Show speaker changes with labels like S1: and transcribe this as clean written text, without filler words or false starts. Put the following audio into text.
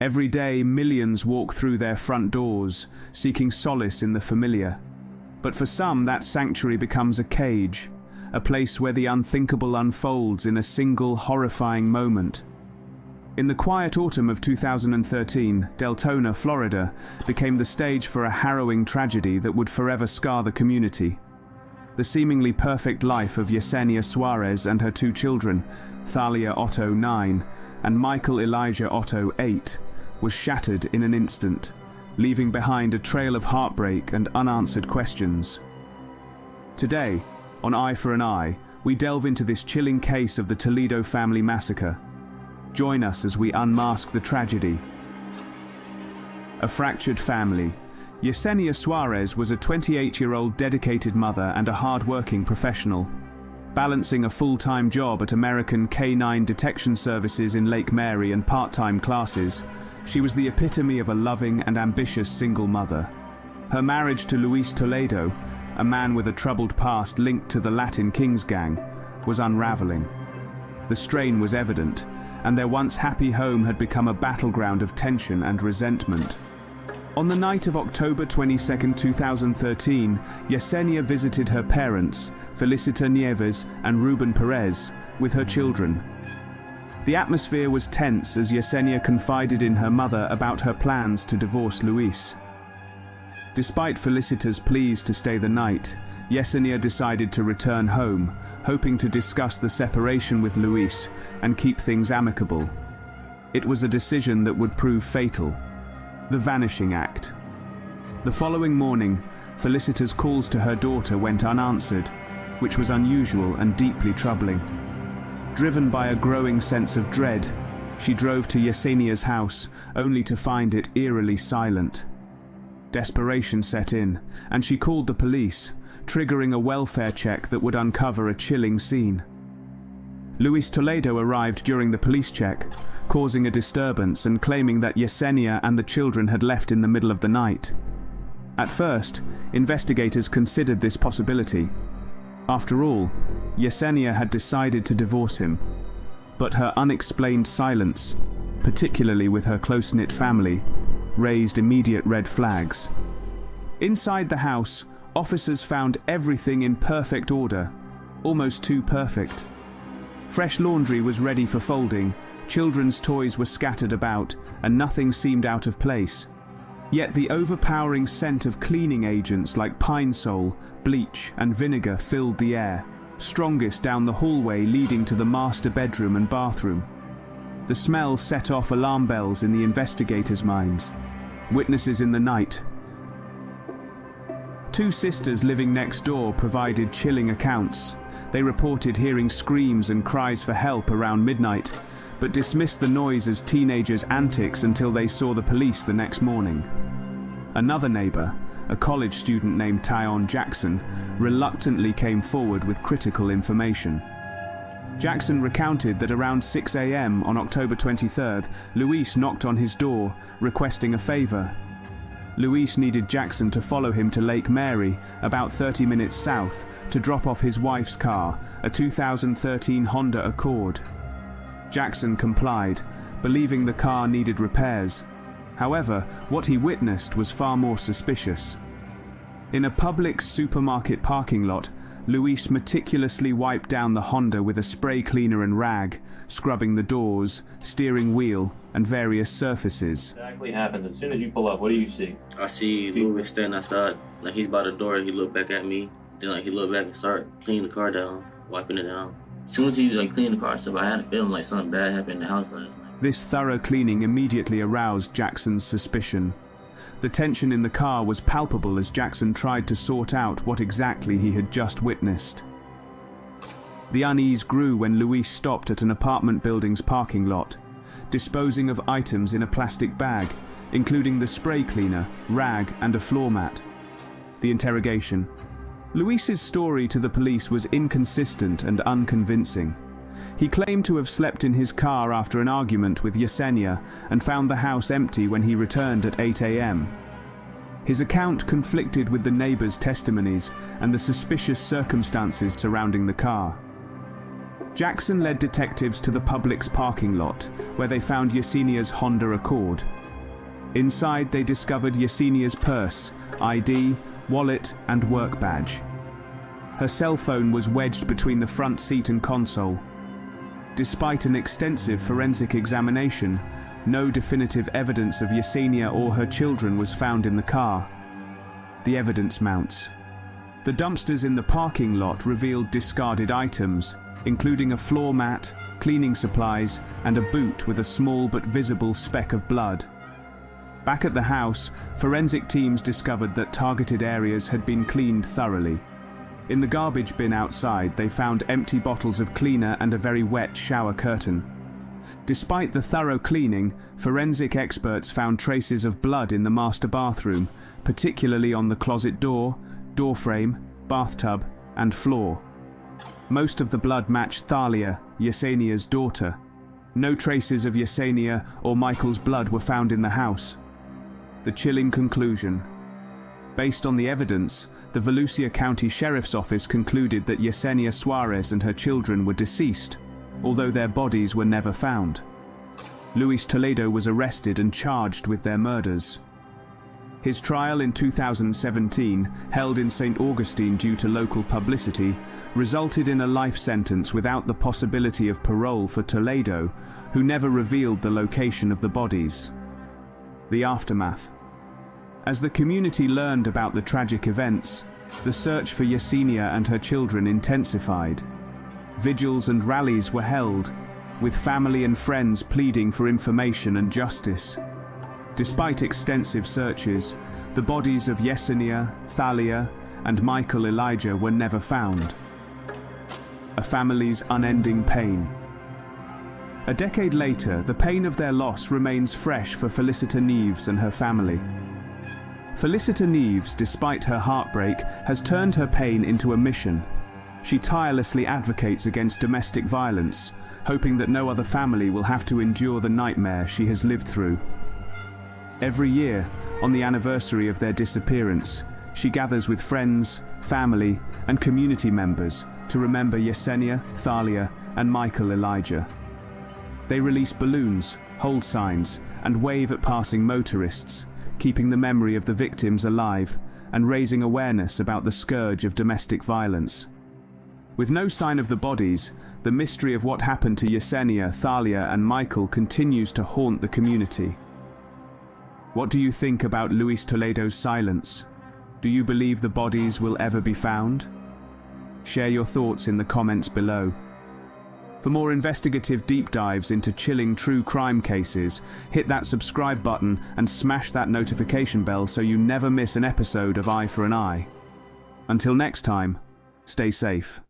S1: Every day, millions walk through their front doors, seeking solace in the familiar. But for some, that sanctuary becomes a cage, a place where the unthinkable unfolds in a single horrifying moment. In the quiet autumn of 2013, Deltona, Florida, became the stage for a harrowing tragedy that would forever scar the community. The seemingly perfect life of Yesenia Suarez and her two children, Thalia Otto, 9, and Michael Elijah Otto, 8, was shattered in an instant, leaving behind a trail of heartbreak and unanswered questions. Today, on Eye for an Eye, we delve into this chilling case of the Toledo Family Massacre. Join us as we unmask the tragedy. A fractured family. Yesenia Suarez was a 28-year-old dedicated mother and a hard-working professional. Balancing a full-time job at American Canine Detection Services in Lake Mary and part-time classes, she was the epitome of a loving and ambitious single mother. Her marriage to Luis Toledo, a man with a troubled past linked to the Latin Kings gang, was unraveling. The strain was evident, and their once happy home had become a battleground of tension and resentment. On the night of October 22, 2013, Yesenia visited her parents, Felicita Nieves and Ruben Perez, with her children. The atmosphere was tense as Yesenia confided in her mother about her plans to divorce Luis. Despite Felicita's pleas to stay the night, Yesenia decided to return home, hoping to discuss the separation with Luis and keep things amicable. It was a decision that would prove fatal. The vanishing act. The following morning, Felicita's calls to her daughter went unanswered, which was unusual and deeply troubling. Driven by a growing sense of dread, she drove to Yesenia's house, only to find it eerily silent. Desperation set in, and she called the police, triggering a welfare check that would uncover a chilling scene. Luis Toledo arrived during the police check, causing a disturbance and claiming that Yesenia and the children had left in the middle of the night. At first, investigators considered this possibility. After all, Yesenia had decided to divorce him, but her unexplained silence, particularly with her close-knit family, raised immediate red flags. Inside the house, officers found everything in perfect order, almost too perfect. Fresh laundry was ready for folding, children's toys were scattered about, and nothing seemed out of place. Yet the overpowering scent of cleaning agents like pine sol, bleach, and vinegar filled the air, strongest down the hallway leading to the master bedroom and bathroom. The smell set off alarm bells in the investigators' minds. Witnesses in the night. Two sisters living next door provided chilling accounts. They reported hearing screams and cries for help around midnight, but dismissed the noise as teenagers' antics until they saw the police the next morning. Another neighbor, a college student named Tyon Jackson, reluctantly came forward with critical information. Jackson recounted that around 6 a.m. on October 23rd, Luis knocked on his door, requesting a favor. Luis needed Jackson to follow him to Lake Mary, about 30 minutes south, to drop off his wife's car, a 2013 Honda Accord. Jackson complied, believing the car needed repairs. However, what he witnessed was far more suspicious. In a public supermarket parking lot, Luis meticulously wiped down the Honda with a spray cleaner and rag, scrubbing the doors, steering wheel, and various surfaces.
S2: What exactly happened? As soon as you pull up, what do you see?
S3: I see Luis standing outside, like he's by the door, he looked back at me, then like he looked back and started cleaning the car down, wiping it down. As soon as he cleaned the car stuff, I had a feeling like something bad happened in the house last night.
S1: This thorough cleaning immediately aroused Jackson's suspicion. The tension in the car was palpable as Jackson tried to sort out what exactly he had just witnessed. The unease grew when Luis stopped at an apartment building's parking lot, disposing of items in a plastic bag, including the spray cleaner, rag, and a floor mat. The interrogation. Luis's story to the police was inconsistent and unconvincing. He claimed to have slept in his car after an argument with Yesenia and found the house empty when he returned at 8 a.m. His account conflicted with the neighbors' testimonies and the suspicious circumstances surrounding the car. Jackson led detectives to the Publix parking lot, where they found Yesenia's Honda Accord. Inside, they discovered Yesenia's purse, ID, wallet, and work badge. Her cell phone was wedged between the front seat and console. Despite an extensive forensic examination, no definitive evidence of Yesenia or her children was found in the car. The evidence mounts. The dumpsters in the parking lot revealed discarded items, including a floor mat, cleaning supplies, and a boot with a small but visible speck of blood. Back at the house, forensic teams discovered that targeted areas had been cleaned thoroughly. In the garbage bin outside, they found empty bottles of cleaner and a very wet shower curtain. Despite the thorough cleaning, forensic experts found traces of blood in the master bathroom, particularly on the closet door, door frame, bathtub, and floor. Most of the blood matched Thalia, Yesenia's daughter. No traces of Yesenia or Michael's blood were found in the house. The chilling conclusion. Based on the evidence, the Volusia County Sheriff's Office concluded that Yesenia Suarez and her children were deceased, although their bodies were never found. Luis Toledo was arrested and charged with their murders. His trial in 2017, held in St. Augustine due to local publicity, resulted in a life sentence without the possibility of parole for Toledo, who never revealed the location of the bodies. The aftermath. As the community learned about the tragic events, the search for Yesenia and her children intensified. Vigils and rallies were held, with family and friends pleading for information and justice. Despite extensive searches, the bodies of Yesenia, Thalia, and Michael Elijah were never found. A family's unending pain. A decade later, the pain of their loss remains fresh for Felicita Neves and her family. Felicita Neves, despite her heartbreak, has turned her pain into a mission. She tirelessly advocates against domestic violence, hoping that no other family will have to endure the nightmare she has lived through. Every year, on the anniversary of their disappearance, she gathers with friends, family, and community members to remember Yesenia, Thalia, and Michael Elijah. They release balloons, hold signs, and wave at passing motorists, keeping the memory of the victims alive and raising awareness about the scourge of domestic violence. With no sign of the bodies, the mystery of what happened to Yesenia, Thalia, and Michael continues to haunt the community. What do you think about Luis Toledo's silence? Do you believe the bodies will ever be found? Share your thoughts in the comments below. For more investigative deep dives into chilling true crime cases, hit that subscribe button and smash that notification bell so you never miss an episode of Eye for an Eye. Until next time, stay safe.